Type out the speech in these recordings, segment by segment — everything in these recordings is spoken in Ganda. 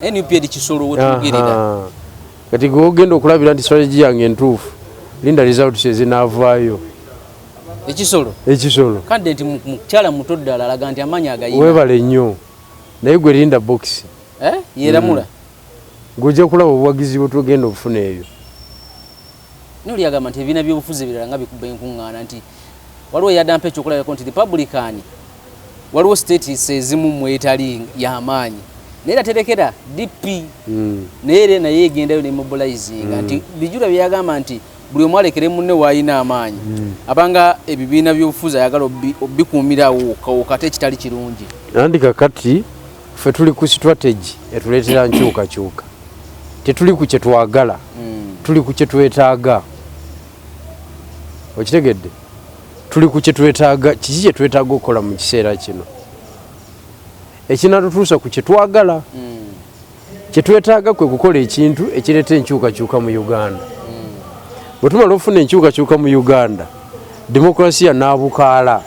NUP edi Kisoro wetugirira kati gogenda okulabira nti strategy yange entuufu linda results ezinavaayo ekisoro kandi nti mukyala muto ddala alaga nti amaanyi agayina webale nnyo naye gwe linda box yeramula ng'ojja kulaba obuwagizi bwe tugenda okufuna ebyo noli agamba nti ebibiina by'obufuzi ebirala nga bikuba enkuŋŋaana nti waliwo yadampa ekyokulabako nti Republican waliwo states ezimu mwetali y'amaanyi naye aterekera DP naye egendayo ne mobilizinga nti Bigirwa byagamba nti buli omu alekere munne waayina amaanyi abanga ebibiina by'obufuzi ayagala obikuumirawo kawuka tekitali kirungi andi kakati ffe tuli ku strategy etuleetera nkyukakyuka tetuli ku kye twagala tuli ku kye twetaaga okitegedde tuli ku kye twetaaga kiki kye twetaaga okukola mu kiseera kino ekinatutuusa ku kye twagala kye twetaaga kwe kukola ekintu ekireeta enkyukakyuka mu Uganda bwe tumala okufuna enkyukakyuka mu Uganda demokrasiya n'abukaala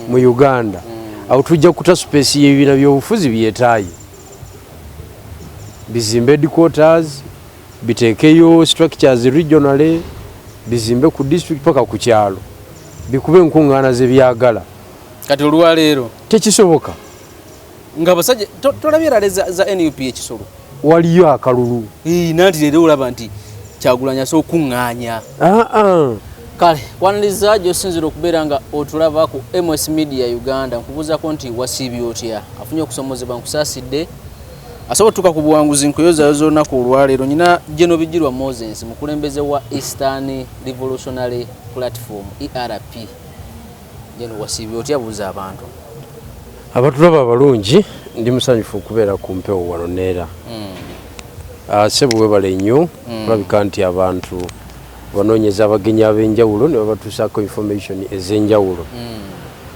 mu Uganda awo tujja kuta space y'ebibiina by'obufuzi byetaayi bizimbe headquarters biteekeyo structures regionally bizimbe ku district paka ku kyalo bikube enkuŋŋaana ze byagala kati olwaleero tekisoboka nga abasajja tolabye erale za NUP ekisoro waliyo akalulu nanti leero olaba nti Kyagulanyi asobola okuŋŋaanya kale kwaniriza gy'osinzira okubeera nga otulaba ku MS Media Uganda nkubuuzako nti wasiibye otya afunye okusomozebwa nkusaasidde asobola otuuka ku buwanguzi nkuyozayo z'olunaku olwaleero nyina General Bigirwa Moses mukulembeze wa Eastern Revolutionary Platform ERP General wasiibye otya buuza abantu abatulaba abalungi ndi musanyufu okubeera ku mpewo wano neera sebo webale nnyo kulabika nti abantu banoonyeza abagenyi ab'enjawulo ne babatuusaako information ez'enjawulo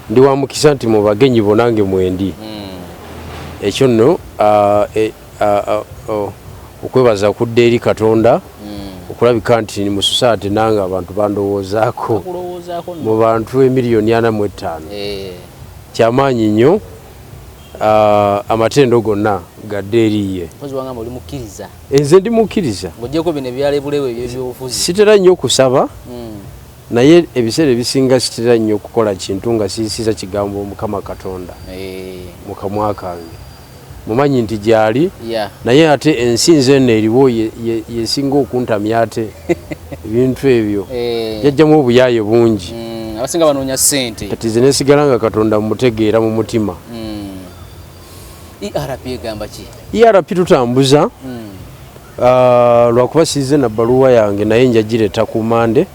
ndi wa mukisa nti mu bagenyi bonange mwendi ekyo nno okwebaza kudda eri Katonda okulabika nti ni mu society nange abantu bandowoozaako mu bantu emiliyoni 45 kyamaanyi nnyo amatendo gonna gadde eriye nze ndi mukkiriza sitera nnyo okusaba naye ebiseera ebisinga sitera nnyo okukola kintu nga siisiza kigambo Mukama Katonda mu kamwa kange mumanyi nti gyali naye ate ensi nze eno eriwo yesinga okuntamya ate ebintu ebyo jajjamu obuyaaye bungi abasinga banoonya ssente kati ze nesigala nga Katonda mumutegeera mu mutima ERP egamba ki? ERP tutambuza lwakuba size na baluwa yange naye njagireta ku Mande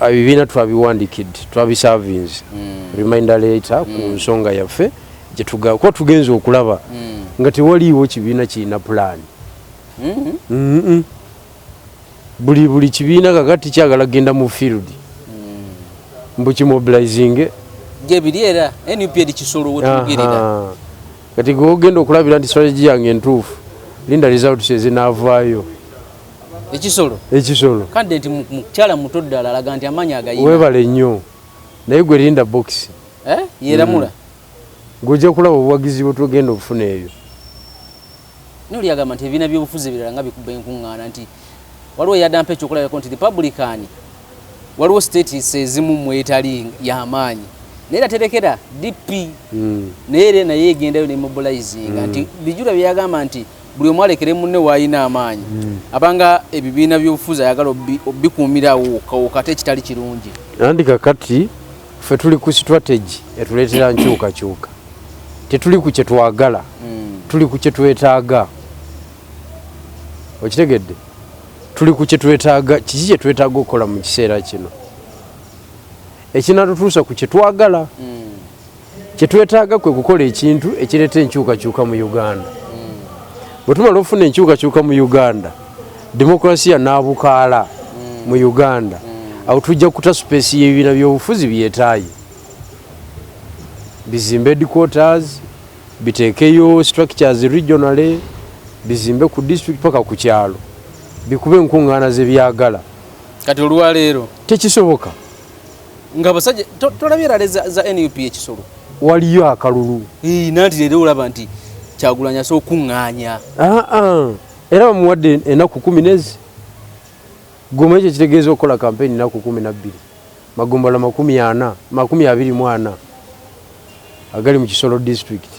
ebibiina twabiwandikidde twabiservince reminder letter ku nsonga yaffe kuba tugenza okulaba nga tewaliiwo kibiina kirina pulaani buli kibiina kakati kyagala genda mu field mbu kimobilizing gebiri era NUP edi Kisoro wetugirira kati gogenda okulabira nti strategy yange entuufu linda results ezinavaayo ekisoro kandi nti mukyala muto ddala alaga nti amaanyi agayina webale nnyo naye gwe linda box yeramula ng'ojja kulaba obuwagizi bwe tugenda okufuna ebyo noli agamba nti ebibiina by'obufuzi ebirala nga bikuba enkuŋŋaana nti waliwo yadampa ekyokulabako nti Republican waliwo states ezimu mwetali y'amaanyi naye aterekera DP naye egendayo ne mobilizinga nti Bigirwa byagamba nti buli omu alekere munne waayina amaanyi abanga ebibiina by'obufuzi ayagala obikuumirawo kawuka tekitali kirungi andi kakati ffe tuli ku strategy etuleetera nkyukakyuka tetuli ku kye twagala tuli ku kye twetaaga okitegedde tuli ku kye twetaaga kiki kye twetaaga okukola mu kiseera kino ekinatutuusa ku kye twagala kye twetaaga kwe kukola ekintu ekireeta enkyukakyuka mu Uganda bwe tumala okufuna enkyukakyuka mu Uganda demokrasiya n'abukaala mu Uganda awo tujja kuta space y'ebibiina by'obufuzi byetaayi bizimbe headquarters biteekeyo structures regionally bizimbe ku district paka ku kyalo bikube enkuŋŋaana ze byagala kati olwaleero tekisoboka nga abasajja tolabye erale za NUP ekisoro waliyo akalulu nanti leero olaba nti Kyagulanyi asobola okuŋŋaanya. Era bamuwadde ennaku 10 goma ekyo kitegeeza okukola kampeyini ennaku 12 magombolola 24 agali mu Kisoro district.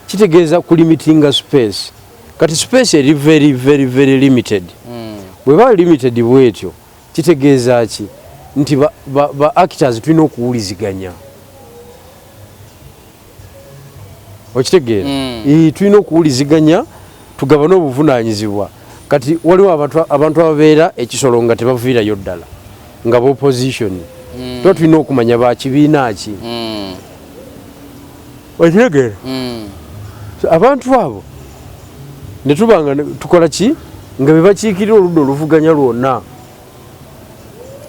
Kitegeeza kulimitinga space. Kati space eri very very very limited. Bwe ba limited bwetyo kitegeeza ki nti ba actors tulina okuwuliziganya. Okitegeera tulina okuwuliziganya tugabana obuvunaanyizibwa. Kati waliwo abantu ababeera ekisolo nga tebaviirayo ddala nga opposition tuba tulina okumanya bakibiina ki. Okitegeera abantu abo ne tubanga tukola ki nga bebakiikirira oludda oluvuganya lwonna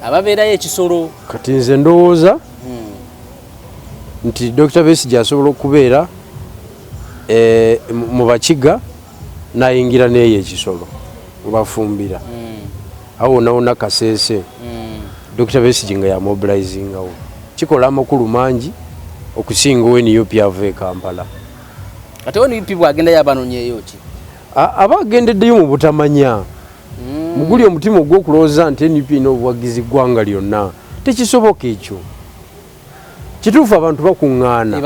ababeerayo ekisolo. Kati nze ndowooza nti Dr.Besigye asobola okubeera mu bakiga nayingira neyo ekisolo bafumbira awo wonna kaseese Dr.Besigye nga yamobilizingawo kikola amakulu mangi okusinga NUP ava e Kampala. Ate NUP bwagendayo abanonyeeyo ki? Aba agendeddeyo mu butamanya muguli omutima ogw'okulowooza nti NUP n'obuwagizi ggwanga lyonna tekisoboka ekyo. Kituufu abantu bakuŋŋaana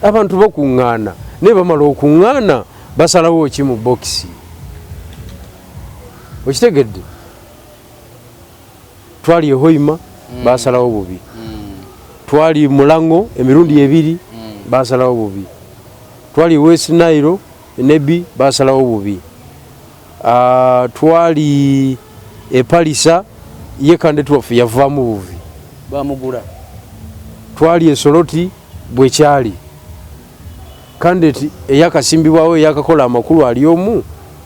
abantu bakuŋŋaana naye bamala okuŋŋaana basalawo ki mu bokisi. Okitegedde twali e Hoima basalawo bubi, twali Mulango emirundi 2 basalawo bubi, twali West Nile Nebi basalawo bubi, twali e Palisa ye kandidate yavaamu bubi bamugula, twali e Soroti bwekyali kandidate eyakasimbibwawo eyakakola amakulu ali omu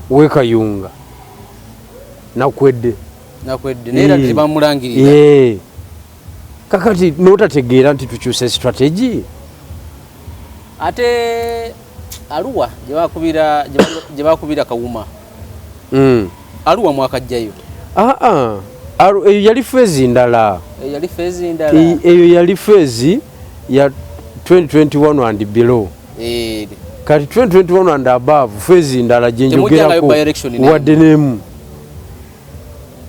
wekayunga nakwedde neera tebamulangirira. Kakati notategeera nti tukyuse strategy. Ate Arua gye bakubira Kawuma Arua mwakajjayo eyo yali fezi ndala, eyo yali fezi ya 2021 and below. Kati 2021 and above fezi ndala gyenjogerako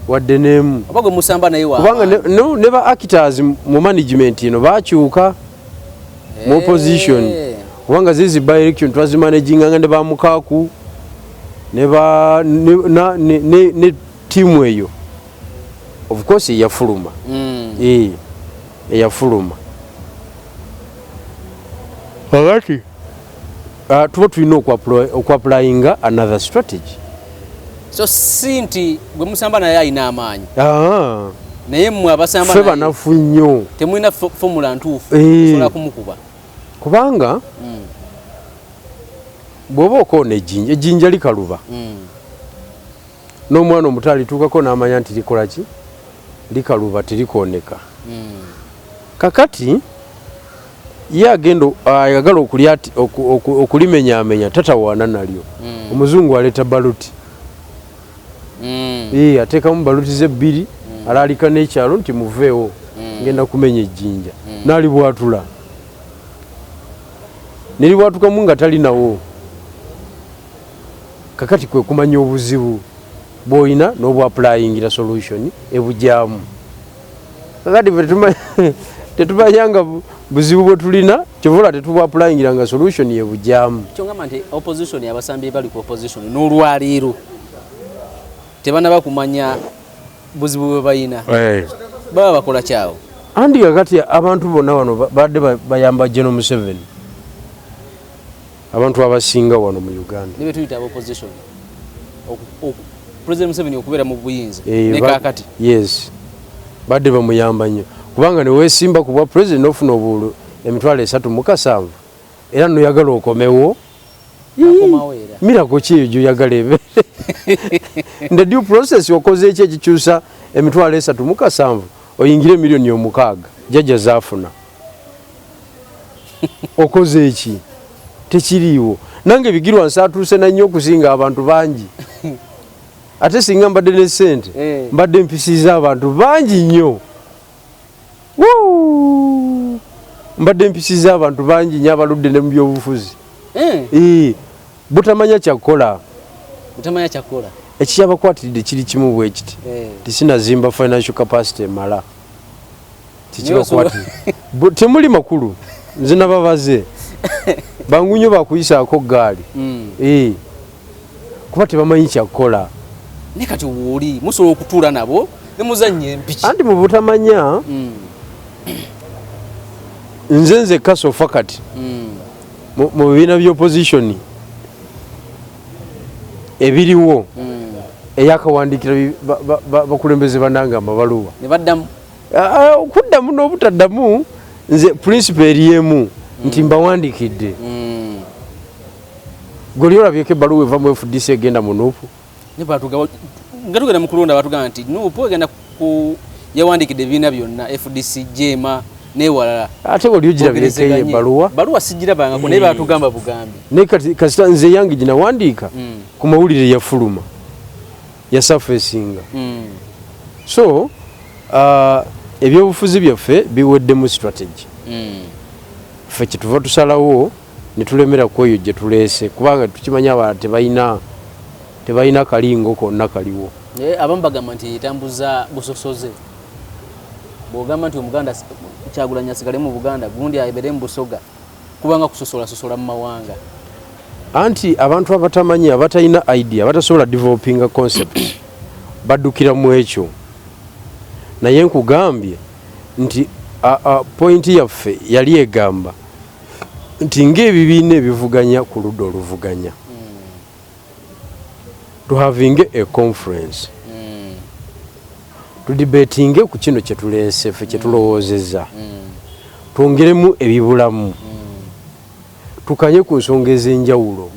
wadde neemu abago musamba naye wa kubanga ne ba actors mu management ino bakyuka mu opposition kubanga zizi by election twazi managing nga ne bamukaaku ne team eyo of course yafuluma eyafuluma kakati tuba tulina okwapplyinga another strategy. So sinti gwe musamba naye ayina amaanyi naye mmwe abasamba naye banafu nnyo temulina formula ntuufu osobola kumukuba kubanga bw'oba okoona ejjinja likaluba n'omwana omuto alituukako n'amanya nti likola ki likaluba terikooneka. Kakati ye agenda ayagala okulimenyaamenya tatawaana nalyo. Omuzungu aleeta baluti ateekamu baluti ze 2 alaalika n'ekyalo nti muveewo ngenda kumenya ejjinja n'alibwatula nelibwatukamu nga talinawo. Kakati kwe kumanya obuzibu bw'olina n'obwapulayingira solution ebujyamu. Kakati tetumanyanga buzibu bwe tulina kyovula tetubwapulayingira nga solution ebujyamu. Kyongamba nti opposition yabasambi bali ku opposition n'olwaliiro tebana bakumanya buzibu bwe bayina baba bakola kyawo. Andi kakati abantu bonna wano badde bayamba General Museveni, abantu abasinga wano mu Uganda nibe tuyita opposition President Museveni okubeera mu buyinza ne kakati yes badde bamuyamba nnyo kubanga ne weesimba ku bwa president ofuna obulu emitwalo 3.7 era noyagala okomewo mirako ki eyo gyoyagala ebe nde due process okoze eki ekikyusa emitwalo 3.7 oyingire miliyoni 6 jjajja zaafuna okoze eki tekiriiwo. Nange Bigirwa nsaatuuse na nnyo okusinga abantu bangi ate singa mbadde ne ssente mbadde mpisiza abantu bangi nnyo mbadde mpisiza abantu bangi nnyo abaludde ne mu byobufuzi butamanya kyakukola ekikyabakwatiridde kiri kimu bwe kiti tisinazimba financial capacity emala kikibakwatidde temuli makulu nze nababaze bangunyo bakuyisaako gaali kuba tebamanyi kyakukola ne kati wooli musobola okutuula nabo ne muzannya empiki anti mu butamanya nze kasofa kati mu bibiina by'opposition ebiriwo eyakawandikira bakulembeze bananga amabaluwa ne baddamu okuddamu n'obutaddamu nze principle eriemu nti mbawandikidde gwe olabyeko ebbaluwa eva mu FDC egenda mu nuupu nga tugenda mu kulonda batugamba nti nuupu egenda yawandikidde ebibiina byonna FDC jema newalala ate oli ogirabireko ebbaluwa sigirabangako naye batugamba bugambi naye kasita nze yange ginawandiika ku mawulire yafuluma yasafesinga so ebyobufuzi byaffe biweddemu strategy ffe kyetuva tusalawo ne tulemera ku eyo gye tuleese kubanga tukimanya abalala tebalina kalingo konna kaliwo abamu bagamba nti etambuza busosoze bw'ogamba nti omuganda Kyagulanyi asigale mu Buganda gundi ayibere mu Busoga kubanga kusosola mu mawanga anti abantu abatamanyi abatalina idea batasobola developing concept baddukira mu ekyo naye nkugambye nti point yaffe yali egamba nti ng'ebibiina ebivuganya ku ludda oluvuganya to having a conference tudibetinge ku kino kyetuleese ffe kyetulowoozezza twongeremu ebibulamu tukanye ku nsonga ez'enjawulo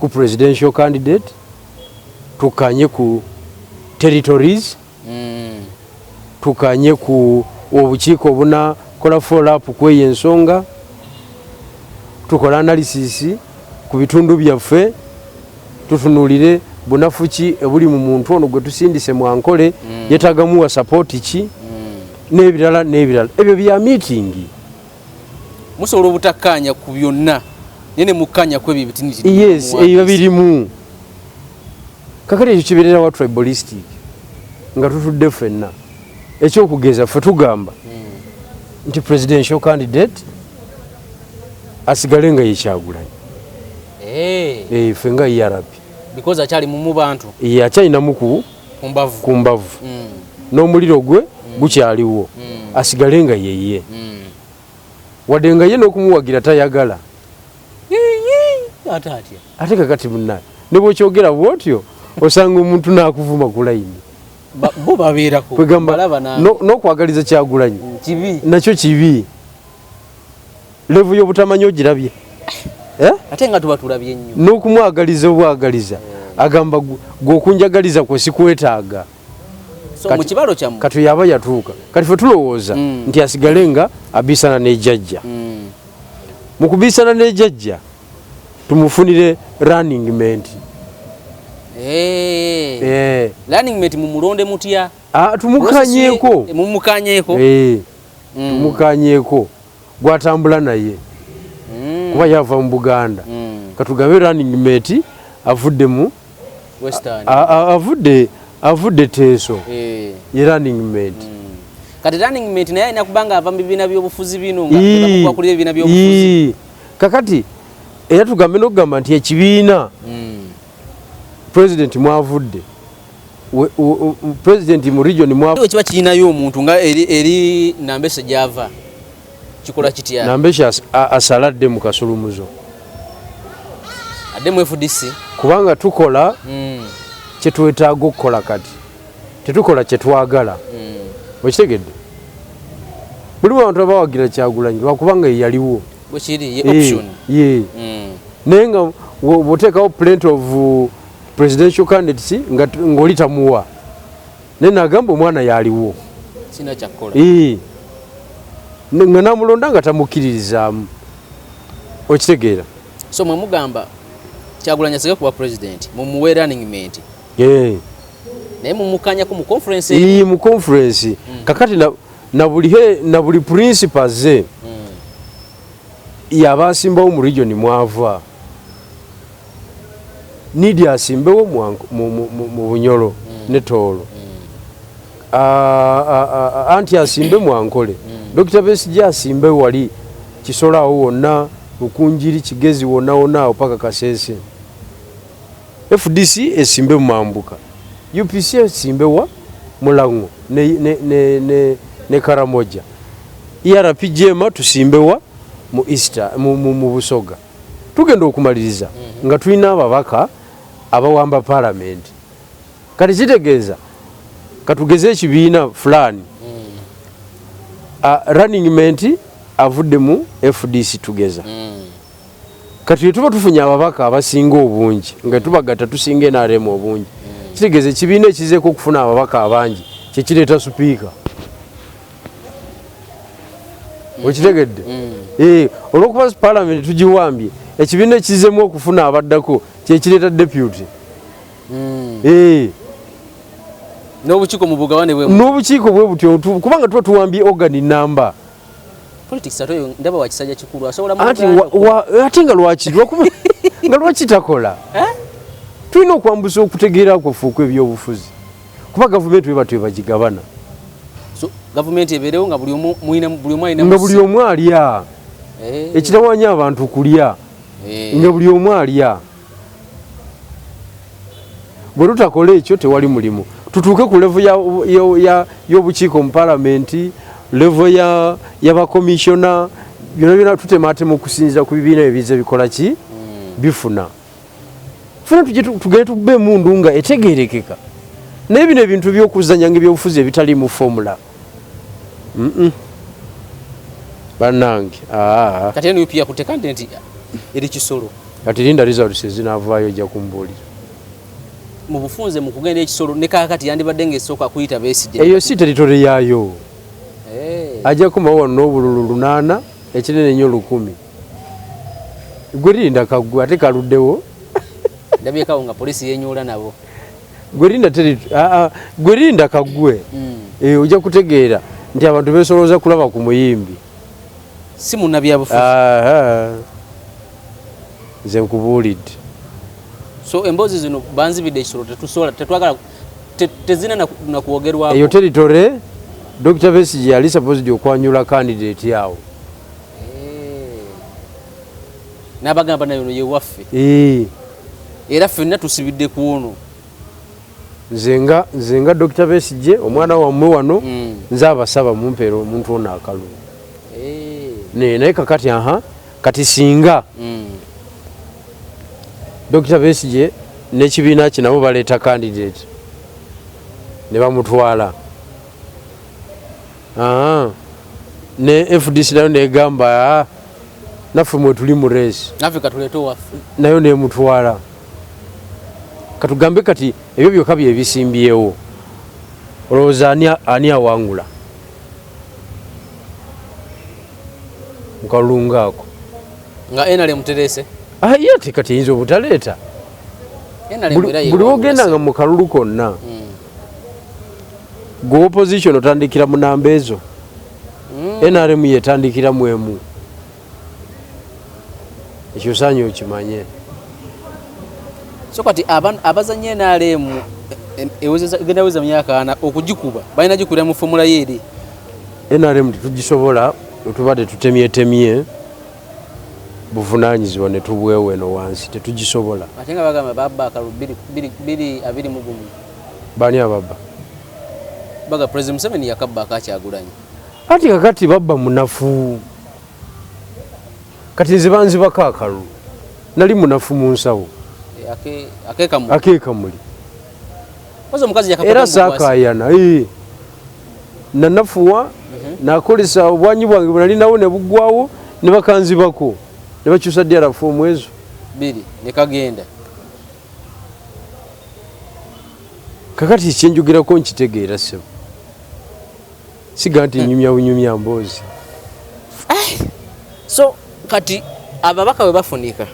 ku presidential candidate tukanye ku territories tukanye ku obukiiko obunakola follow-up kweyo ensonga tukola analysis ku bitundu byaffe tutunulire bunafu ki ebuli mu muntu ono gwe tusindise mwankole yetagamuwa support ki n'ebirala ebyo bya meeting musobola obutakkaanya ku byonna nene mukkaanya ku ebyo bitiniti yes ebyo birimu kakati ekyo kibeerera wa tribalistic nga tutudde ffenna ekyokugeza ffe tugamba nti presidential candidate asigale nga ye Kyagulanyi ffe nga ERP because akyali mu bantu akyalinamu ku mbavu n'omuliro gwe gukyaliwo asigale nga yeye wadde nga ye n'okumuwagira tayagala ate kakati munnaye ne bw'okyogera bw'otyo osanga omuntu n'akuvuma ku layini bo babeerako n'okwagaliza Kyagulanyi nakyo kibi levu y'obutamanya ogirabye ate nga tuba tulabye nnyo n'okumwagaliza obwagaliza agamba gw'okunjagaliza kwe sikwetaaga so mu kibalo kyammwe kati yaba yatuuka kati ffe tulowooza nti asigale nga abiisana n'ejjajja mu kubiisana n'ejjajja tumufunire running mate running mate mumulonde mutya tumukanyeeko tumukanyeeko gwatambula naye kuba yava mu Buganda katugabe running mate avudde mu avudde Teso ye running mate kati running mate naye alina kubanga ava mu bibiina by'obufuzi bino nga bakubakulira ebibiina by'obufuzi kakati era tugambe n'okugamba nti ekibiina president mwavudde president mu region mwavudde kiba kirinayo omuntu nga eri Nambese gyava kikola kitya Nambese asaladde mu kasulumuzo adde mu FDC kubanga tukola kyetwetaaga okukola kati tetukola kyetwagala okitegedde buli abantu abawagira Kyagulanyi lwakubanga ye yaliwo bwekiri ye option naye nga bwoteekawo plenty of presidential candidates ng'oli tamuwa naye nagamba omwana yaliwo sina kyakukola nga namulonda nga tamukkiririzaamu okitegeera so mwe mugamba Kyagulanyi asige kuba president mumuwe running mate naye mumukanyako mu conference mu conference kakati na buli principles ze yabasimbawo mu region mwava nidi asimbewo mu Bunyoro ne Toolo anti asimbe mu Ankole Dr. Besigye asimbe wali Kisoro awo wonna Bukunjiri Kigezi wonna awo paka Kasese FDC esimbe mu Mambuka UPC esimbe wa Mulango ne Karamoja ERPJM tusimbe wa mu Easter mu Busoga tugenda okumaliriza nga tulina ababaka abawamba parliament kati kitegeeza katugeze ekibiina fulani running mate avudde mu FDC tugeza kati tuba tufunya ababaka abasinga obungi nga tubagata tusinga NRM obungi kitegeeza ekibiina ekizeeko okufuna ababaka abangi kyekireeta supiika okitegedde olwokuba parliament tugiwambye ekibiina ekizemu okufuna abaddako kyekireeta deputy n'obukiiko mu bugabane bwe n'obukiiko bwe butyo kubanga tuba tuwambye organ number politics atoyo ndaba wakisajja kikulu asobola ate nga lwaki takola tulina okwambusa okutegeera kwafuuka ebyobufuzi kuba gavumenti weba twebagigabana so gavumenti ebeerewo nga buli omu alya ekitawanya abantu kulya nga buli omu alya bwe tutakola ekyo tewali mulimu tutuuke ku levo y'obukiiko mu palamenti levo y'abakomishona byonna tutematema okusinziira ku bibiina ebize bikola ki bifuna funa tugende tube emundu nga etegeerekeka naye bino ebintu by'okuzanya nga ebyobufuzi ebitali mu formula bannange kati eno upya ku candidate eri Kisoro kati linda results ezinavaayo ojja kumbuulira mu bufunze mu kugenda ekisoro ne kakati yandibadde ng'esooka kuyita Besigye eyo si territory yaayo ajja kumawo wano n'obululu 8 ekinene nnyo 10 gwe linda kaggwe ate kaluddewo ndabyekawo nga polisi yenyuula nabo gwe linda kaggwe ojja kutegeera nti abantu beesolooza kulaba ku muyimbi si munnabyabufuzi nze nkubuulidde so emboozi zino banzibidde ekisoro tetwagala tezina nakwogerwako eyo territory Dr. Besigye yali supposed okwanyula candidate yawo n'abagamba nayo ye waffe era ffenna tusibidde ku ono nze nga Dr. Besigye omwana wammwe wano nze abasaba mumpeera omuntu ono akalulu naye kakati kati singa Dr. Besigye n'ekibiina kye nabo baleeta candidate ne bamutwala ne FDC nayo negamba naffe mwe tuli mu race naffe katuleete waffe nayo nemutwala katugambe kati ebyo byokka byebisimbyewo olowooza ani awangula mukalunga ako nga NRM muterese yate kati eyinza obutaleeta buli wogenda nga mu kalulu konna gwe opposition otandikira mu namba ezo NRM yetandikira mu emu ekyo saanya okimanye so kati abazanye NRM genda weza myaka 4 okugikuba balina gikulira mu formula yeeri NRM tetugisobola otubadde tutemyetemye buvunaanyizibwa ne tubwewo eno wansi tetugisobola ate nga bagamba babba akalu 221 bani ababba baga President Museveni yakabba akakyagulanye ati kakati babba munafu kati nze banzibako akalu nali munafu mu nsawo akeekamuli era saakayana nanafuwa nakolesa obwanyi bwange bwe nali nawo ne buggwawo ne bakanzibako ne bakyusa ddala foomu ezo 2 ne kagenda kakati ekyenjogerako nkitegeera ssebo siga nti nyumya mboozi so kati ababaka bwe bafunika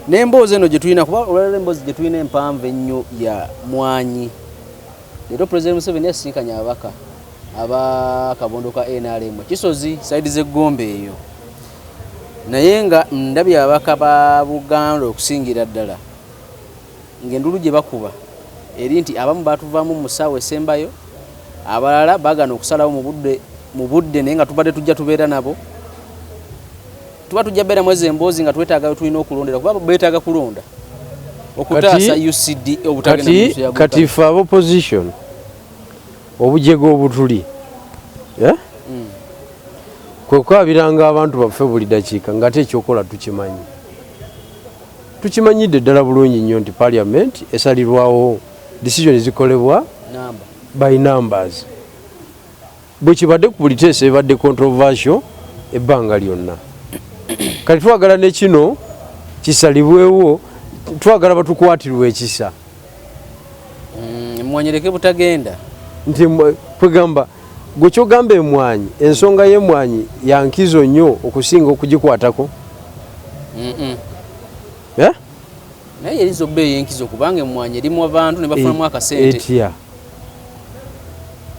n'emboozi eno gye tulina kuba olwalala emboozi gye tulina empanvu ennyo ya mwanyi leero President Museveni yasisinkanya ababaka abakabondo ka NRM Kisozi saidi z'eggombe eyo naye nga ndabye ababaka ba Buganda okusingira ddala ng'endulu gye bakuba eri nti abamu batuvaamu mu ssaawa esembayo, abalala bagana okusalawo mu budde naye nga tubadde tujja tubeera nabo. Tuba tujja beera mwezi emboozi nga twetaaga tulina okulondera kuba beetaaga kulonda okutaasa UCD obutagenda mu nsi ya Buganda. Kati ffe opposition obujego obutuli kwe kwabiranga abantu baffe buli dakiika ng'ate ekyokola tukimanyi. Tukimanyidde ddala bulungi nnyo nti parliament esalirwawo decision zikolebwa by numbers. Bwe kibadde ku buli teesa ebadde controversial ebbanga lyonna. Kati twagala ne kino kisalibwewo, twagala batukwatirwe ekisa. Mwanyereke butagenda. Nti kwegamba gwe kyogamba emwanyi, ensonga y'emwanyi ya nkizo nnyo okusinga okugikwatako. Naye erizo bbeeyi enkizo kubanga emmwanyi erimu abantu ne bafunamu akasente. Etya.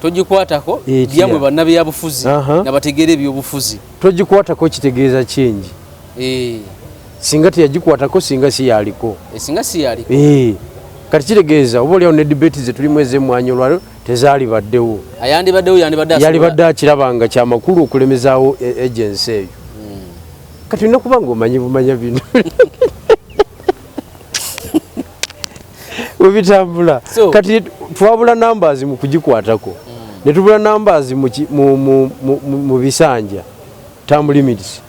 Togikwatako byamwe bannabyabufuzi nabategeera ebyobufuzi. Togikwatako kitegeeza kingi. Singa teyagikwatako singa si yaliko. Singa si yaliko. Kati kitegeeza oba oliawo ne debate ze tulimu ez'emmwanyi olwalo tezaali baddewo. Yandibaddewo yalibadde akirabanga kyamakulu okulemezaawo agency eyo. Kati olina kuba ng'omanyi bumanya bino webitambula. Kati twabula numbers mu kugikwatako ne tubula numbers mu bisanja term limits.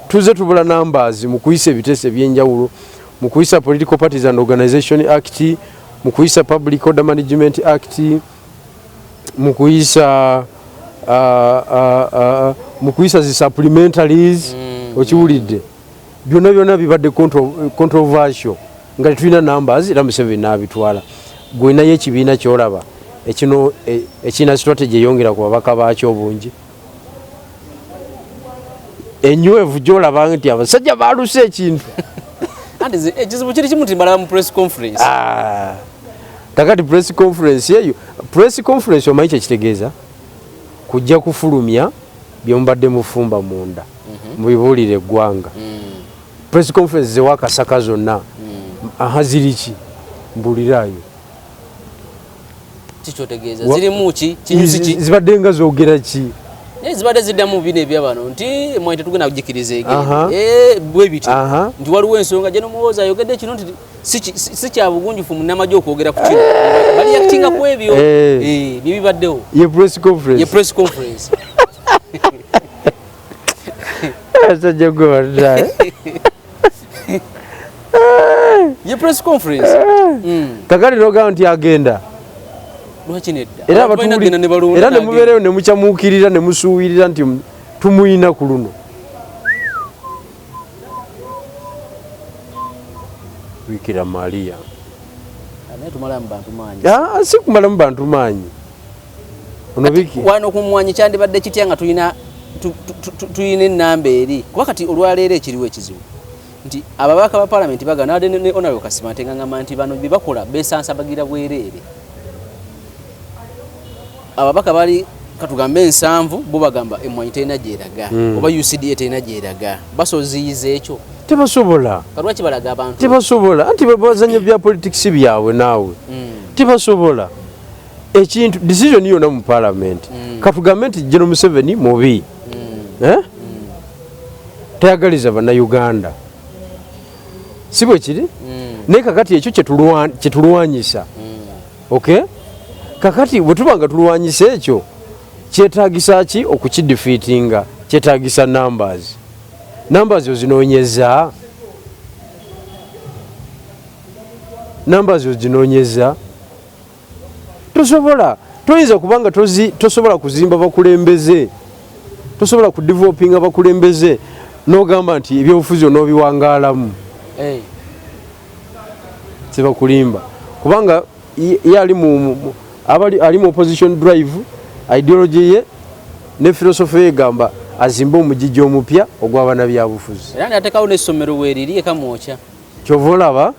Tuze tubula numbers mu kuyisa ebiteeso ebyenjawulo, mu kuyisa Political Parties and Organization Act, mu kuyisa Public Order Management Act, mu kuyisa zi supplementaries. Okiwulidde byonna bibadde controversial nga tetulina numbers era Museveni n'abitwala. Gwe naye ekibiina ky'olaba ekina strategy eyongera ku babaka baakyo obungi. Enywevu gy'olaba nti abasajja baaluse ekintu. Ekizibu kiri kimu timbalaba mu press conference. Kakati press conference eyo, press conference omanyi kyekitegeeza kujja kufulumya byomubadde mufumba munda mubibuulire eggwanga. Press conference zewakasaka zonna ziriki mbuuliraayo kikyotegeeza zirimu ki kinyusi ki zibadde nga zoogera ki naye zibadde ziddamu bino ebyabano nti emmwanyi tetugenda kugikiriza egeri bwe biti nti waliwo ensonga gye n'omuwooza ayogedde kino nti si kya bugunjufu munnamagye okwogera ku kino bali yakitinga ku ebyo bye bibaddewo ye press conference asajja gwe badda ye press conference kakati nogamba nti agenda era nemubeereyo nemukyamuukirira nemusuubirira nti tumuyina ku luno. Bikira Maria si kumalamu bantu maanyi wano ku mmwanyi kyandibadde kitya nga tulina ennamba eri kuba kati olwaleero ekiriwo ekizibu nti ababaka ba palamenti bagana ne Honorable Kasimante ngamba nti bano bye bakola beesansabagira bwereere. Ababaka bali katugambe 7 bo bagamba emmwanyi terina gyeraga oba UCD terina gyeraga basoziyiza ekyo tebasobola. Kalwaki balaga abantu tebasobola anti bazanya bya politics byabwe naawe tebasobola ekintu decision yonna mu parliament katugambe nti General Museveni mubi tayagaliza bannayuganda si bwe kiri naye kakati ekyo kyetulwanyisa okay kakati bwe tuba nga tulwanyisa ekyo kyetaagisa ki okukidefeatinga kyetaagisa numbers ozinoonyeza tosobola toyinza kubanga tosobola kuzimba bakulembeze tosobola kudevelopinga bakulembeze n'ogamba nti ebyobufuzi onoobiwangaalamu sibakulimba kubanga ye ali mu opposition drive ideology ye ne philosophy egamba azimba omugigi omupya ogw'abaana byabufuzi era n'ateekawo n'essomero weeriri ekamwokya kyova olaba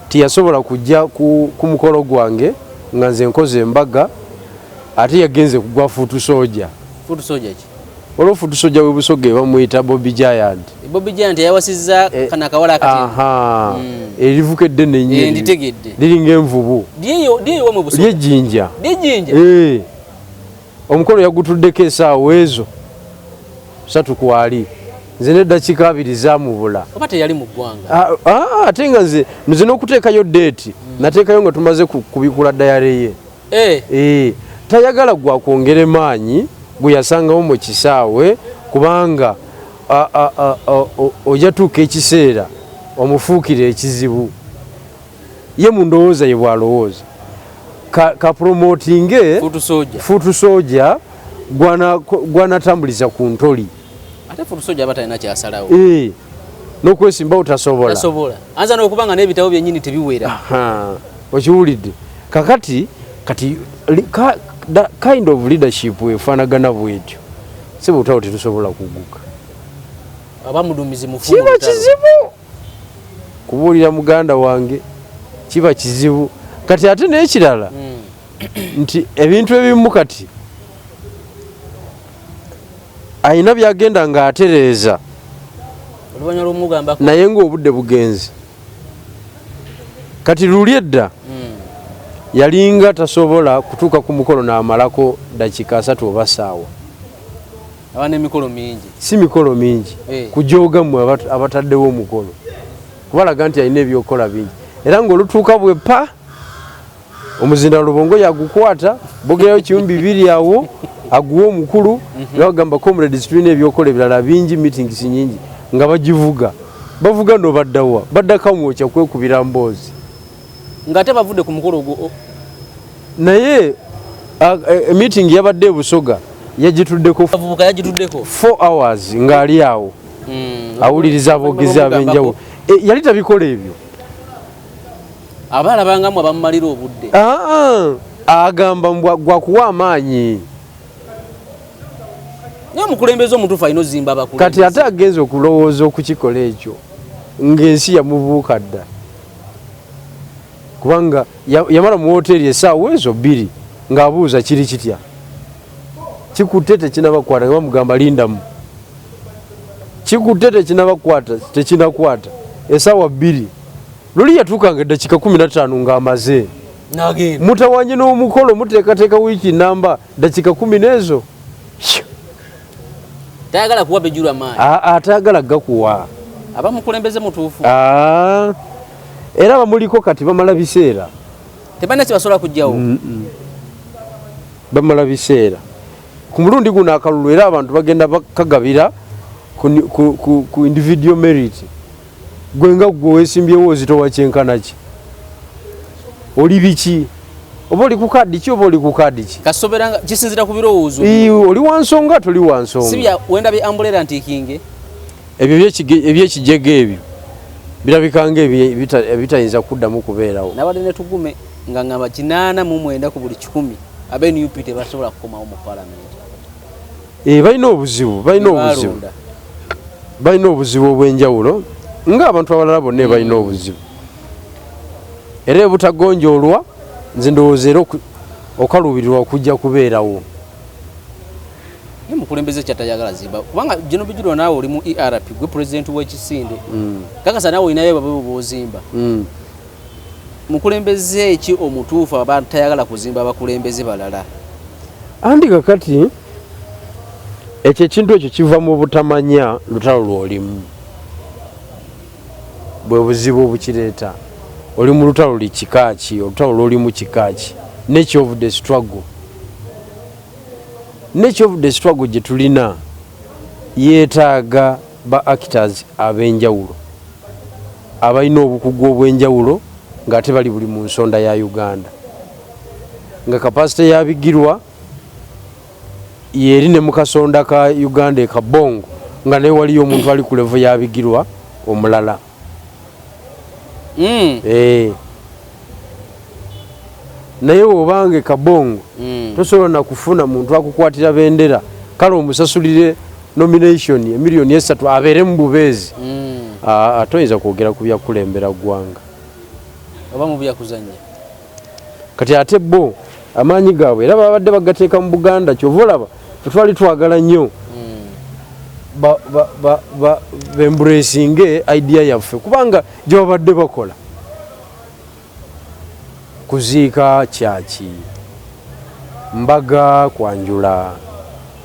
tiyasobola kujja ku mukolo gwange nga nze nkoze embaga ate yagenze kugwa fuutu soja ki olofu tusoja we Busoga bamuyita Bobby Giant. Bobby Giant yawasizza kana kawala akati. Aha. Erivukedde nenye. Nditegedde. Liringa envubu. Diyo wa mu Busoga. Lye jinja. Dijinja. Omukolo yagutuddeko essaawa ezo 3 kwali. Nze n'eddakiika 2 zaamubula. Oba teyali mu ggwanga. Ate nga nze n'okuteekayo deeti nateekayo nga tumaze kubikula dayale ye. Tayagala gwa kwongera maanyi gwe yasangawo mu kisaawe kubanga ojja tuuka ekiseera omufuukira ekizibu. Ye mu ndowooza ye bw'alowooza. Ka promotinge Futu Soja gwanatambuliza ku ntoli. Ate Futu Soja abatalina kyasalawo. N'okwesimbawo tasobola. Anza n'okubanga n'ebitabo byennyini tebiwera. Okiwulidde. Kati kind of leadership efaanagana bwetyo. Si bw'otaawo tetusobola kuguka. Aba mudumizi mufumu. Kiba kizibu. Kubuulira muganda wange kiba kizibu. Kati ate n'ekirala nti ebintu ebimu kati ayina byagenda ng'atereeza naye ng'obudde bugenzi. Kati luli edda yalinga tasobola kutuuka ku mukolo n'amalako dakiika 3 oba ssaawa. Aba n'emikolo mingi. Si mikolo mingi. Kujooga mmwe abataddewo omukolo. Kubalaga nti alina ebyokola bingi. Era ng'olutuuka bwe pa omuzinda Lubongo yagukwata bogerayo 200 awo aguwa omukulu bagamba comrades tulina ebyokola ebirala bingi meetings nyingi nga bagivuga bavuga no baddawa baddaka mwocha kwekubira mboozi ngate bavudde ku mukolo ogwo naye meeting yabadde Busoga yagituddeko 4 hours ngali awo awuliriza abogezi abenjawo yali tabikola ebyo. Abala bangamu abamalira obudde. Agamba gwa kuwa amaanyi. Naye mukulembeze omutuufu alina ozimba abakulembeze. Kati ate agenze okulowooza okukikola ekyo ng'ensi yamubuuka dda. Kubanga yamala mu woteeri essaawa ezo 2 ng'abuuza kiri kitya. Kikutte tekinabakwata nga bamugamba lindamu. Kikutte tekinabakwata tekinakwata essaawa 2. Luli yatuukanga eddakiika 15 ng'amaze. Mutawanye n'omukolo muteekateeka wiiki namba dakiika 10 n'ezo. Tayagala kuwa Bigirwa maanyi. Atayagala gakuwa. Aba mukulembeze mutuufu. Era bamuliko kati bamala biseera. Tebalina kye basobola kujjawo. Bamala biseera. Ku mulundi guno akalulu era abantu bagenda bakagabira ku individual merit. Gwenga gwe wesimbyewo ozitowa kyenkana ki. Oli biki? Oba oli ku kadi ki oba oli ku kadi ki? Kasoberanga kisinzira ku birowoozo. Oli wansonga toli wansonga. Sibya wenda bi ambulera ntikinge. Ebyo ebyekijege ebyo birabikanga ebitayinza kuddamu kubeerawo. Nabadde ne tugume nga ngamba 89 ku buli 10 abeni UP tebasobola kukomawo mu parliament. Balina obuzibu, balina obuzibu obw'enjawulo ng'abantu abalala bonna balina obuzibu. Era ebutagonjoolwa nze ndowooza era okaluubirirwa okujja kubeerawo. Ye mukulembeze kyatayagala zimba kubanga Gino Bigirwa naawe oli mu ERP gwe president w'ekisinde. Kakasa naawe olinayo bababo bozimba. Mukulembeze ki omutuufu abatayagala kuzimba abakulembeze balala? Andi kakati ekyo ekintu ekyo kiva mu butamanya lutalo lw'olimu. Bwe buzibu obukireeta oli mu lutalo li kikaaki olutalo lw'olimu kikaaki. Nature of the struggle. Nature of the struggle gye tulina yeetaaga ba actors ab'enjawulo abalina obukugu obw'enjawulo ng'ate bali buli mu nsonda ya Uganda. Nga kapasite ya Bigirwa yeri ne mu kasonda ka Uganda e Kabongo nga naye waliyo omuntu ali ku level ya Bigirwa omulala. Naye obange Kabongo tosobola na kufuna muntu akukwatira bendera kale omusasulire nomination ya milioni 3 abeere mu bubeezi. Atoyinza kwogera ku byakulembera ggwanga oba mu byakuzannya. Kati ate bo amaanyi gaabwe era babadde bagateeka mu Buganda kyova olaba twali twagala nnyo bembracinge idea yaffe kubanga gye babadde bakola kuziika kyaki mbaga kwanjula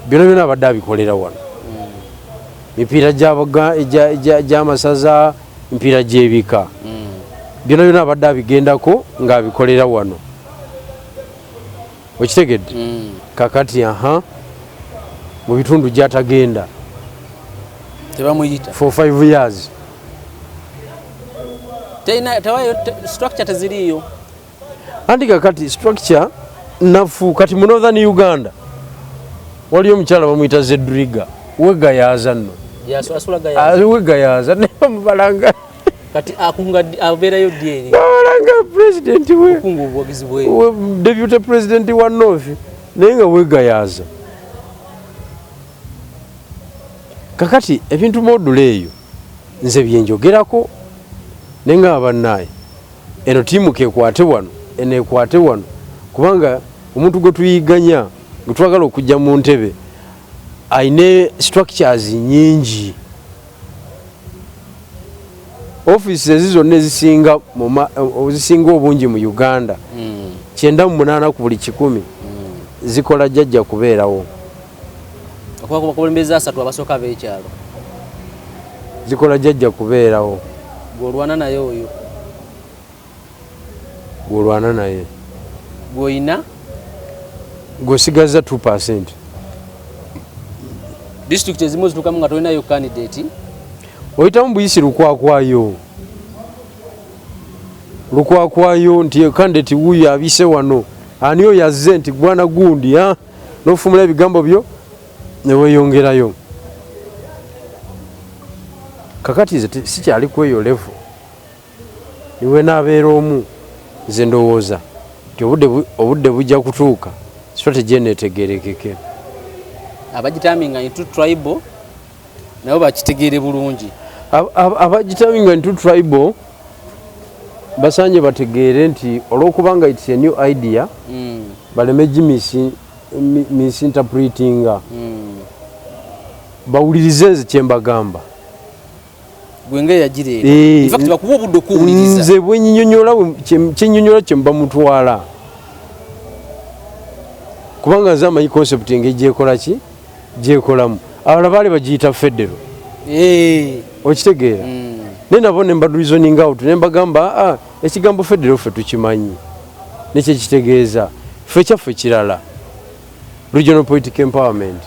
byonna byonna abadde abikolera wano mipiira gy'amasaza mipiira gy'ebika byonna byonna abadde abigendako ng'abikolera wano okitegedde kakati mu bitundu gy'atagenda tebamuyita for 5 years tewayo structure teziriyo anti kakati structure nafu kati mu northern Uganda waliyo omukyala bamuyita Zedriga wegayaza nno wegayaza nebamubalanga kati abeerayo dyeri babalanga president we deputy president wa north naye nga wegayaza kakati ebintu modula eyo nze byenjogerako naye nga abannaye eno tiimu kekwate wano enekwate wano kubanga omuntu gwe tuyiganya gwe twagala okujja mu ntebe ayine structures nyingi offices zonna ezisinga obungi mu Uganda 98 ku buli 100 zikola jjajja kubeerawo abakulembeze 3 abasooka b'ekyalo zikola jjajja kubeerawo gwolwana naye oyo gwolwana naye gwoyina gwosigaza 2%. District ezimu zitukamu nga tolinayo candidate oyitamu buyisi lukwakwayo nti candidate wuyo abise wano ani oyo yazze nti gwana gundi n'ofumula ebigambo byo neweyongerayo kakati ze sikyali kweyo level niwe naabeera omu nze ndowooza nti obudde bujja kutuuka strategy eneetegerekeke abagitaminga into tribal nabo bakitegeere bulungi abagitaminga into tribal basanye bategeere nti olwokubanga it's a new idea baleme misinterpretinga bawulirize nze kyembagamba gwenge yagireera in fact bakuwa obudde okuwuliriza nze kyennyonnyola kyemba mutwala kubanga nze amanyi concept engeri gyekolamu abala baali bagiyita federo okitegeera naye nabo ne mbareasoning out ne mbagamba ekigambo federo ffe tukimanyi nekyekitegeeza ffe kyaffe kirala regional political empowerment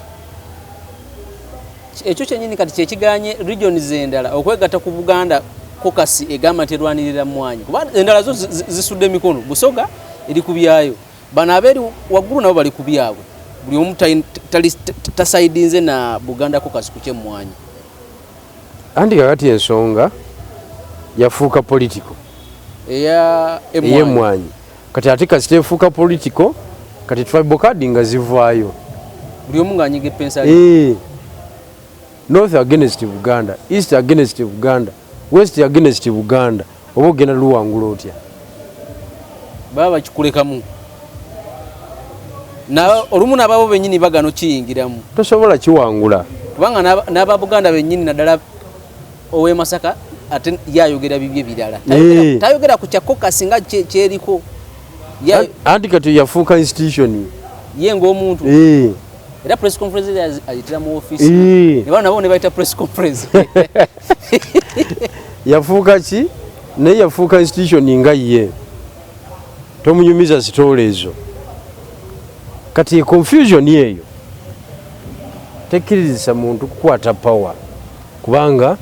ekyo kyenyini kati kyekiganye regions endala okwegatta ku Buganda kokasi egamba nti erwanirira mwanyi kuba endala zo zisudde emikono Busoga eri ku byayo bano abeeri waggulu nabo bali ku byabwe buli omu tasaidinze na Buganda kokasi ku kyemmwanyi anti kakati ensonga yafuuka political ey'emmwanyi kati ate kasita efuuka political kati tribal card nga zivaayo buli omu ng'anyiga epensa north against Buganda, east against Buganda, west against Buganda. Oba ogenda luwangula otya baba bakikulekamu na olumu nababo bennyini bagano kiyingiramu tosobola kiwangula kubanga n'aba Buganda bennyini naddala owe Masaka ate yayogera bibye birala tayogera ku kyakokasi nga kyeriko anti kati yafuuka institution ye ng'omuntu era press conference ayitira mu office ne nabo ne bayita press conference yafuuka ki naye yafuuka institution nga ye tomunyumiza sitole ezo kati confusion yeyo tekirizisa muntu kukwata power kubanga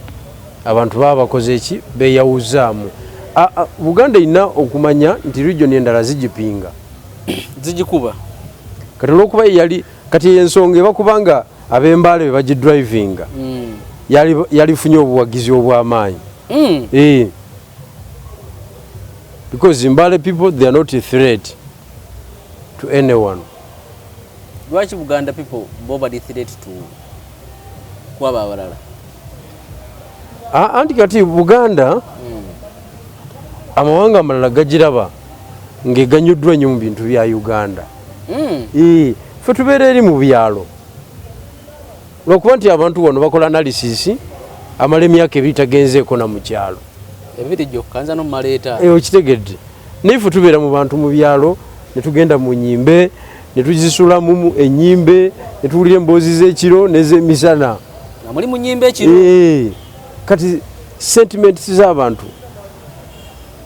abantu baba bakoze eki beyawuzaamu Buganda ina okumanya nti region endala zigipinga zigikuba kati olwokuba yali kati ensonga eba kubanga ab'embaale bagidrivinga yalifunye obuwagizi obw'amaanyi because Zimbabwe people they are not a threat to anyone. Lwaki Buganda people bo bali threat to kwaba abalala anti kati Buganda amawanga amalala gagiraba ng'eganyuddwa nnyo mu bintu bya Uganda ffe tubeera eri mu byalo lwokuba nti abantu wano bakola analysis amala emyaka ebiri tagenzeeko na mu kyalo ebiri gyokka nza nomumaleeta okitegedde naife tubeera mu bantu mu byalo ne tugenda mu nyimbe ne tuzisulamu ennyimbe ne tuwulira emboozi z'ekiro n'ez'emisana nga muli mu nyimbe ekiro kati sentiments z'abantu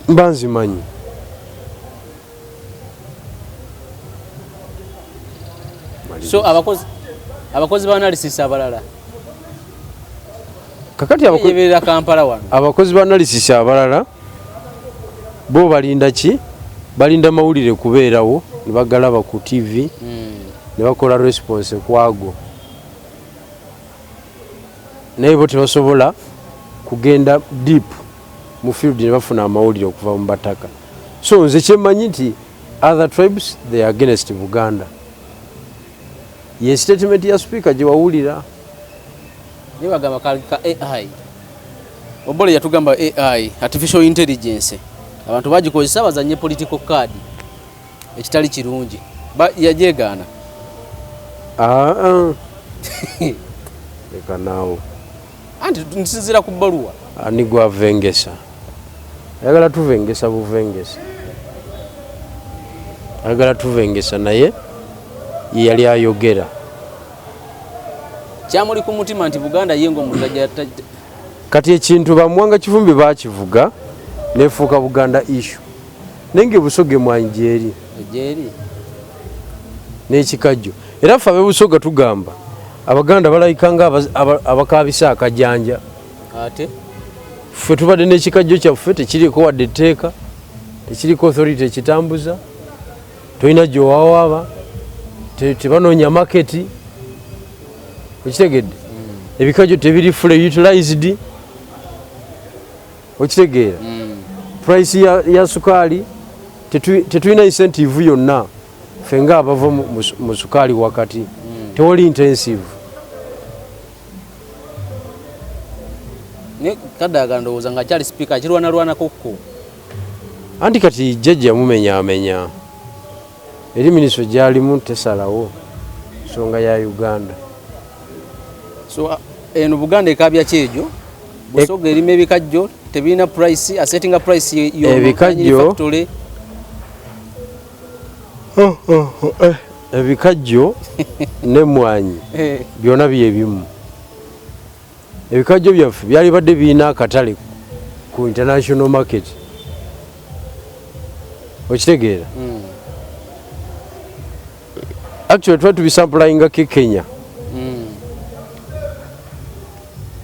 mba nzimanyi so abakozi ba analysis abalala kakati yebeera Kampala wano abakozi ba analysis abalala bo balinda ki balinda mawulire kubeerawo ne bagalaba ku TV ne bakola response kwago naye bo tebasobola kugenda deep mu field ne bafuna amawulire okuva mu bataka so nze kyemmanyi nti other tribes they are against Buganda ye statement ya speaker gye wawulira ne bagamba ka AI obole yatugamba AI artificial intelligence abantu bagikozesa bazanye political card ekitali kirungi yajegaana leka naawo anti nsinzira ku bbaluwa ani gwavengesa ayagala tuvengesa buvengesa ayagala tuvengesa naye yali ayogera kyamuli ku mutima nti Buganda yengo mutaja kati ekintu bamwanga kivumbi bakivuga nefuuka Buganda issue nenge Busoge mwanjeri ejeri n'ekikajjo era ffe ab'Ebusoga tugamba Abaganda balayikanga abakabisa akajanja ate ffe tubadde n'ekikajjo kyaffe tekiriko wadde etteeka tekiriko authority ekitambuza tolina gyowawaaba tebanoonya maketi okitegedde ebikajjo tebiri fully utilized okitegeera price ya sukaali tetulina incentive yonna ffe nga abava mu sukaali wakati tewali intensive ne kadaga ndowooza nga kyali speaker kirwanalwanako ko anti kati jjajja mumenyaamenya eri minisitule gyalimu tesalawo nsonga ya Uganda so eno Buganda ekabya kyejo Busoga erima ebikajjo tebirina price asettinga price ebikajjo ebikajjo n'emmwanyi byonna byebimu ebikajjo byaffe byali badde birina akatale ku international market okitegeera actually twali tubisampulingako Kenya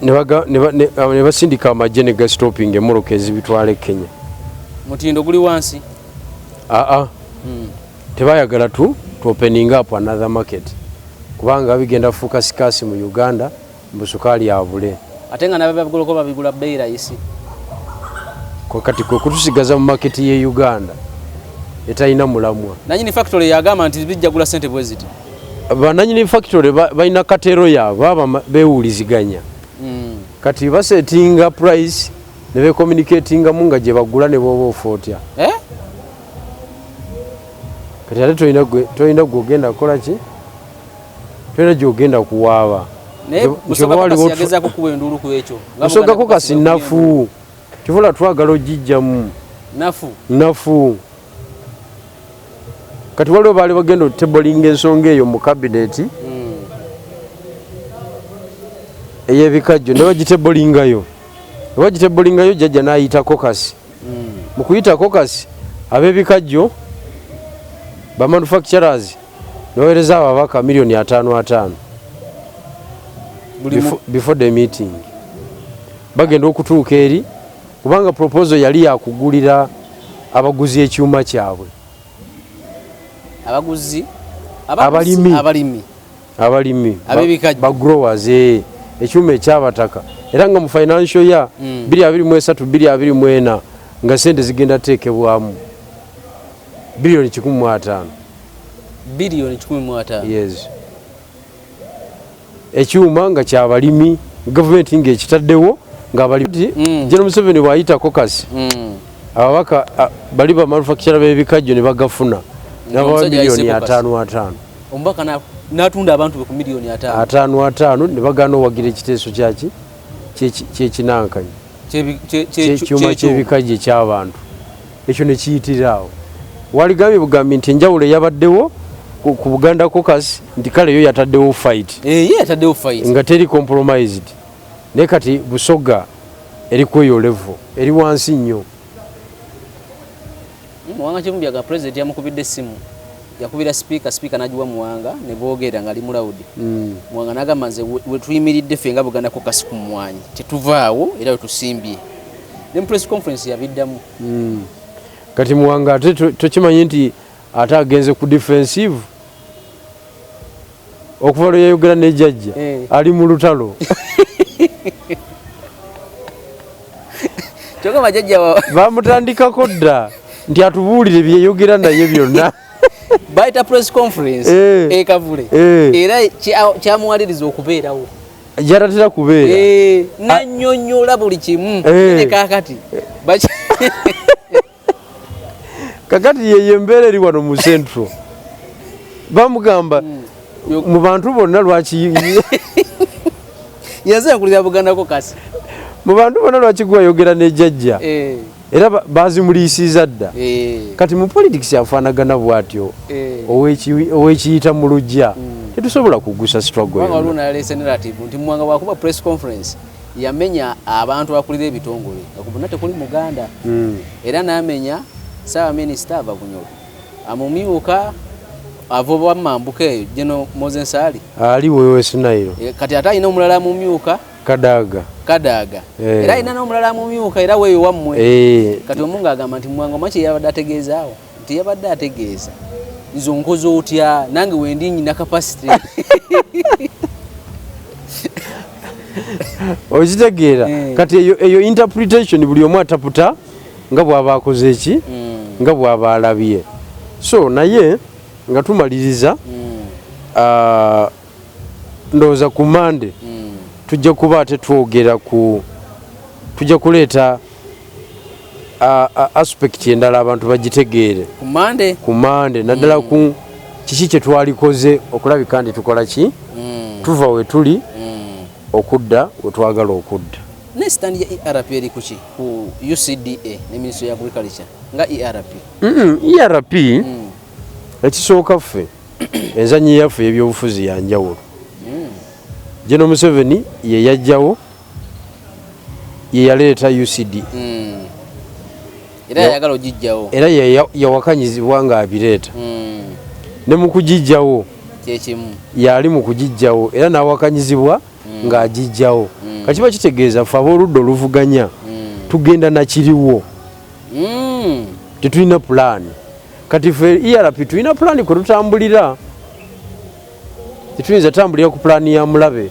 ne basindika amagye ne gastoping emoroka ezibitwala Kenya mutindo guli wansi tebayagala tu opening up another market kubanga bigenda fuuka sikasi mu Uganda mbusukaali abule ate nga nababigulako babigula bei rahisi kati kwe kutusigaza mu market ye Uganda etalina mulamwa nanyini factory yagamba nti bijja gula sente bweziti bananyini factory balina katero yaabwe aba bewuliziganya kati basetinga price ne be communicating munga gye bagula ne bobo ofotya kati ate toyina gwogenda kukola ki toyina gyogenda kuwaaba yagezako kuwa endulu ku ekyo Busogako kasi nafu kivula twagala ogijjamu nafu kati waliwo baali bagenda otablinga ensonga eyo mu kabineti ey'ebikajjo ne bagitabolingayo jjajja n'ayitako kasi mu kuyitako kasi ab'ebikajjo ba manufacturers nowereza ababaka milioni 5 before the meeting bagenda okutuuka eri kubanga proposal yali yakugulira abaguzi ekyuma kyabwe abalimi ba growers ekyuma ekyabataka era nga mu financial ya 2023-2024 nga sente zigenda teekebwamu bilioni 15 yes ekyuma nga kyabalimi government nga ekitaddewo nga abalimi General Museveni bwayitako kasi ababaka bali ba manufacturer b'ebikajjo ne bagafuna n'abawa bilioni 5 omubaka n'atunda abantu ku miliyoni 5 ne bagaana owagira ekiteeso kyaki kyekinankanyi kyuma kyebikajje ky'abantu ekyo ne kiyitiraawo. Waligambye bugambi nti enjawulo yabaddewo ku Buganda Caucus nti kale yo yataddewo fight nga teri compromised, naye kati Busoga eri kweyo level, eri wansi nnyo. Muwanga Kivumbyaga president yamukubidde essimu, yakubira speaker n'agiwa Muwanga ne boogera nga ali mu loud. Muwanga n'agamba nze we tuyimiridde ffe nga Buganda Caucus ku mmwanyi tetuvaawo era we tusimbye. Ne press conference yabiddamu. Kati Muwanga ate tokimanyi nti ate agenze ku defensive okuva lwe yayogera ne jjajja ali mu lutalo. Kyokka bajjajja bamutandikako dda nti atubuulire byeyogera naye byonna. Baita press conference Kavule era kyamuwaliriza okubeerawo, jaratera kubeera nannyonnyola buli kimu ne kaakati kakati yeye embeera eri wano mu Central bamugamba mu bantu bonna lwaki yaze akulira Buganda Caucus mu bantu bonna lwaki gwayogera ne jjajja era bazimuliisiza dda. Kati mu politics afaanagana bw'atyo owekiyita mu lujja tetusobola kugusa struggle yonna. Waliwo nalese narrative nti Muwanga bwakuba press conference yamenya abantu akulira ebitongole akubona tekuli Muganda era n'amenya Saawa Minisita ava Bunyoro amumyuka avoba mambuka eyo General Moses ali wewe Sinairo kati ate alina omulala amumyuka Kadaga era alina n'omulala amumyuka era weeyo wammwe. Kati omunga agamba nti Muwanga maki yabadde ategeezaawo nti yabadde ategeeza nzo nkoze otya nange wendi nyina capacity okitegeera. Kati eyo interpretation buli omu ataputa nga bw'aba akoze eki nga bw'aba alabye. So naye nga tumaliriza ndowooza ku Mande tujja kuba ate twogera tujja kuleeta aspect endala abantu bagitegeere ku Mande naddala ku kiki kye twalikoze okulabika nti tukola ki tuva we tuli okudda we twagala okudda. Ne stand ya ERP eri kuki ku UCDA ne Ministry ya Agriculture nga ERP ERP ekisooka ffe enzanyi yaffe y'ebyobufuzi yanjawulo. General Museveni ye yajjawo ye yaleeta UCDA era yagala ogijjawo era yawakanyizibwa nga abireeta ne mu kugijjawo kyekimu yali mu kugijjawo era n'awakanyizibwa nga agijjawo. Kakiba kitegeeza ffe ab'oludda oluvuganya tugenda nakiriwo tetulina pulaani. Kati ffe ERP tulina pulaani kwe tutambulira, tetuyinza tambulira ku pulaani ya mulabe.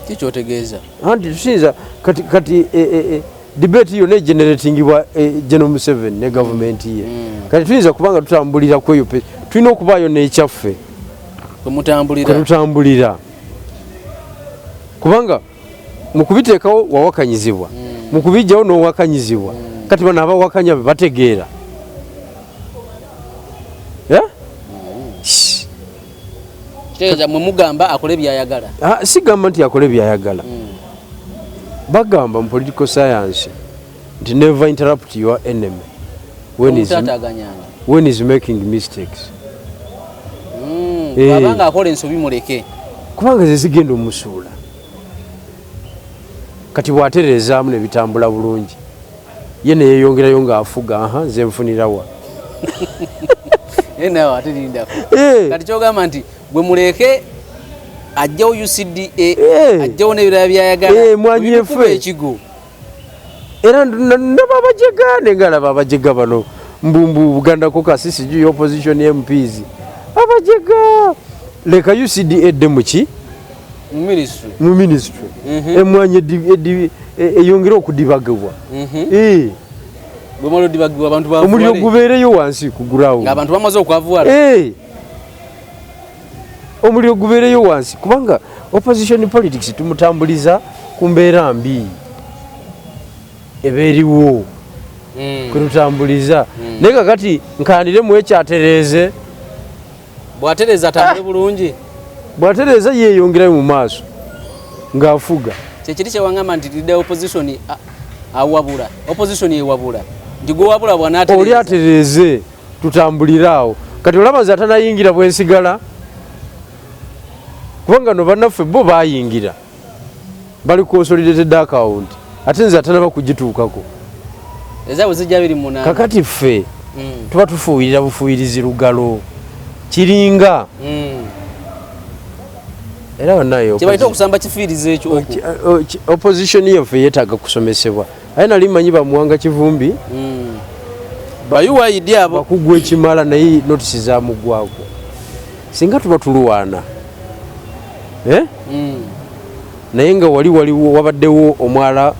Kikyotegeeza anti tusinza kati debate yonna egeneratingibwa General Museveni ne gavumenti ye. Kati tuyinza kubanga tutambulira kweyo tulina okubaayo n'ekyaffe kwe tutambulira kubanga mu kubiteekawo wawakanyizibwa mu kubijjawo n'owakanyizibwa. Kati bano abawakanya be bategeera kitegeeza mwe mugamba akole byayagala. Sigamba nti akole byayagala. Bagamba mu political science nti never interrupt your enemy when he's making mistakes. Babanga akola ensobi muleke kubanga ze zigenda omusuula. Kati bw'atereezaamu ne bitambula bulungi ye ne yeeyongerayo ng'afuga nze nfunirawa nawe ate lindako. Kati kyogamba nti gwe muleke ajjawo UCDA ajjawo n'ebirala byayagala mwanyefe ekigo era ndaba abajega nengalaba abajega bano mbumbu Buganda Caucus sijui opposition MPs abajega leka UCDA edde muki mu ministry emwanye eyongera okudibagibwa omuliro gubeereyo wansi ku ground abantu bamaze okwavuwala omuliro gubeereyo wansi kubanga opposition politics tumutambuliza ku mbeera mbi ebeeriwo kwe tutambuliza naye kakati nkanire mu ekyatereeze bw'atereeza atambule bulungi bwatereza yeeyongerayo mu maaso ng'afuga. Kyekiri kyewangamba nti lidde opposition awabula, opposition ewabula nti gwe wabula bw'anaatereza oli atereze tutambuliraawo. Kati olaba nze atanayingira bwensigala kubanga no bannaffe bo baayingira bali consolidated account ate nze atanaba kugituukako. ezaabwe zijja 28 kakati ffe tuba tufuuyirira bufuuyirizi lugalo kiringa era banaye kyebaita okusamba kifiiriza ekyo opposition yaffe yeetaaga kusomesebwa. aye nali manyi bamuwanga kivumbi bayuwayidde abo bakugwa ekimala naye notisi zamugwako singa tuba tulwana naye nga waliwo wabaddewo omwala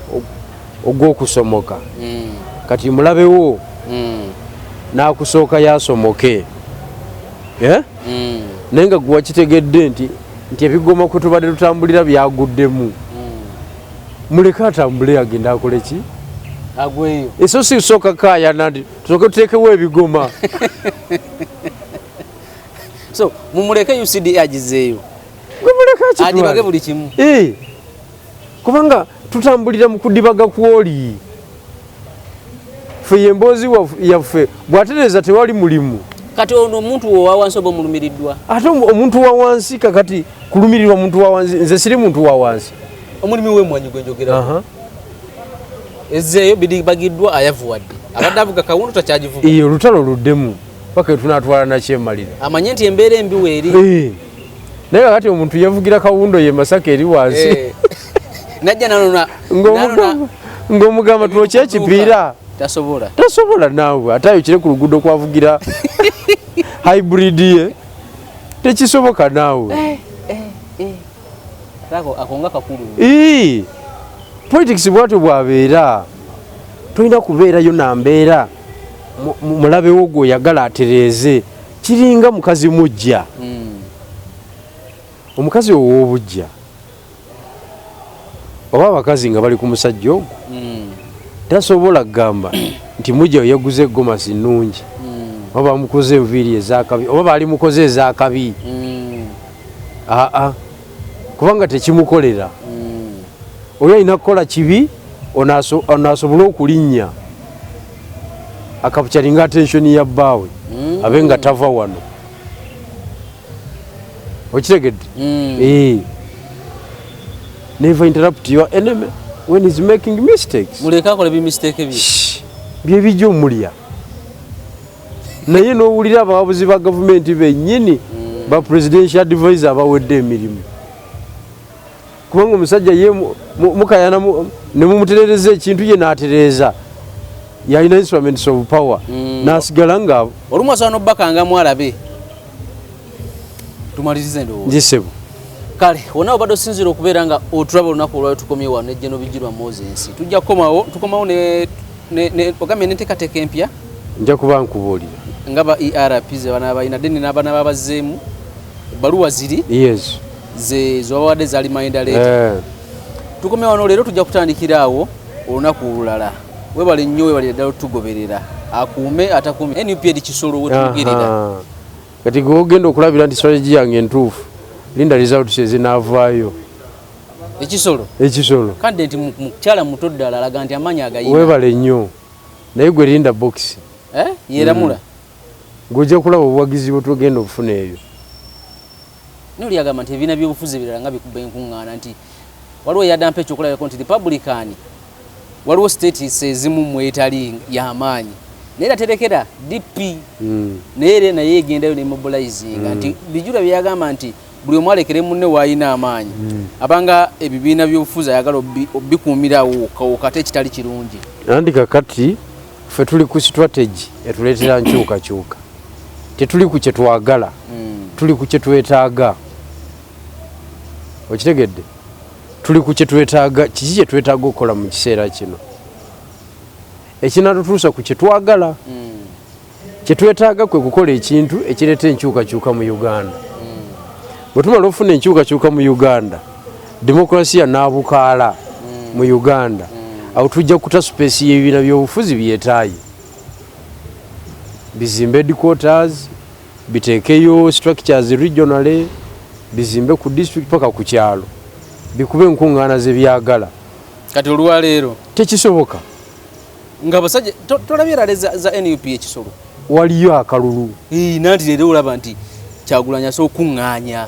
ogw'okusomoka kati mulabewo n'akusooka yasomoke naye nga gwe wakitegedde nti ebigoma kwe tubadde tutambulira byaguddemu muleke atambule agenda akole ki agweyo eso si kusooka kaayana nti tusooke tuteekewo ebigoma so mumuleke UCD agizeeyo gwe adibage buli kimu kubanga tutambulira mu kudibaga kwoli ffe yemboozi yaffe bw'atereza tewali mulimu. Kati ono omuntu wa wansi oba omulumiriddwa ate omuntu wa wansi kakati kulumirirwa muntu wa wansi nze siri muntu wa wansi omulimi w'emmwanyi gwe njogera ezzeeyo bidibagiddwa ayavuwadde abadde avuga kawundo takyagivuga iyo olutalo luddemu paka tunaatwala nakyemalira amanye nti embeera embi weeri naye kakati omuntu yavugira kawundo ye Masaka eri wansi najja ng'omugamba twokya ekipiira tasobola naawe ate ayokire ku luguudo kwavugira hybrid ye tekisoboka naawe akonga kakulu politics bwatyo bwabeera tolina kubeerayo nambeera mulabewo gwe oyagala atereeze kiringa mukazi mujja omukazi ow'obujja oba abakazi nga bali ku musajja ogwo tasobola kugamba nti mujja yaguze gomasi nnungi oba bamukoze enviiri ezakabi oba bali mukoze ezakabi kubanga tekimukolera oyo alina kukola kibi onaasobola okulinnya akapucaringa attensioni ya bbaawe abe nga tava wano okitegedde never interrupt your enemy when he's making mistakes. Muleka akole bi mistake bye byebijja omulya naye n'owulira abawabuzi ba gavumenti bennyini ba presidential advisor abawedde emirimu kubanga omusajja ye mukayana ne mumuterereza ekintu ye n'atereeza yalina instruments of power n'asigala nga olumu asobola n'obbakanga mwalabe tumalirize ndowooza njisebo kale wonna obadde osinzira okubeera nga otulaba olunaku olwayo tukomye wano ne Gen. Bigirwa Moses tujja tukomawo ogambye n'enteekateeka empya nja kuba nkubuulira nga ba ERP ze bana balina deni n'abaana babazzeemu ebbaluwa ziri zebawadde zaali mayinda leeta tukomye wano leero tujja kutandikira awo olunaku olulala webale nnyo webale ddala otugoberera akuume atakuume NUP edi Kisoro wetugerera kati gogenda okulabira nti strategy yange entuufu linda results ezinaavaayo ekisolo kandi nti mukyala muto ddala alaga nti amaanyi agayina webale nnyo naye gwe linda box yeramula ng'ojja kulaba obuwagizi bwe tugenda okufuna ebyo noli agamba nti ebibiina by'obufuzi ebirala nga bikuba enkuŋŋaana nti waliwo yadampa ekyokulabako nti Republican waliwo states ezimu mwetali y'amaanyi naye aterekera DP naye egendayo ne mobilizinga nti Bigirwa byagamba nti buli omu alekere munne waayina amaanyi abanga ebibiina by'obufuzi ayagala obikuumirawo kawokate ekitali kirungi andi kakati ffe tuli ku strategy etuleetera nkyukakyuka tetuli ku kye twagala tuli ku kye twetaaga okitegedde tuli ku kye twetaaga kiki kye twetaaga okukola mu kiseera kino ekinatutuusa ku kye twagala kye twetaaga kwe kukola ekintu ekireeta enkyukakyuka mu Uganda bwe tumala ofuna enkyukakyuka mu Uganda demokrasiya n'abukaala mu Uganda awo tujja kuta space y'ebibiina by'obufuzi byetaayi bizimbe headquarters biteekeyo structures regionally bizimbe ku district paka ku kyalo bikube enkuŋŋaana ze byagala kati olwaleero tekisoboka nga abasajja tolabye era za NUP ekisoro waliyo akalulu nanti leero olaba nti Kyagulanyi asobola okuŋŋaanya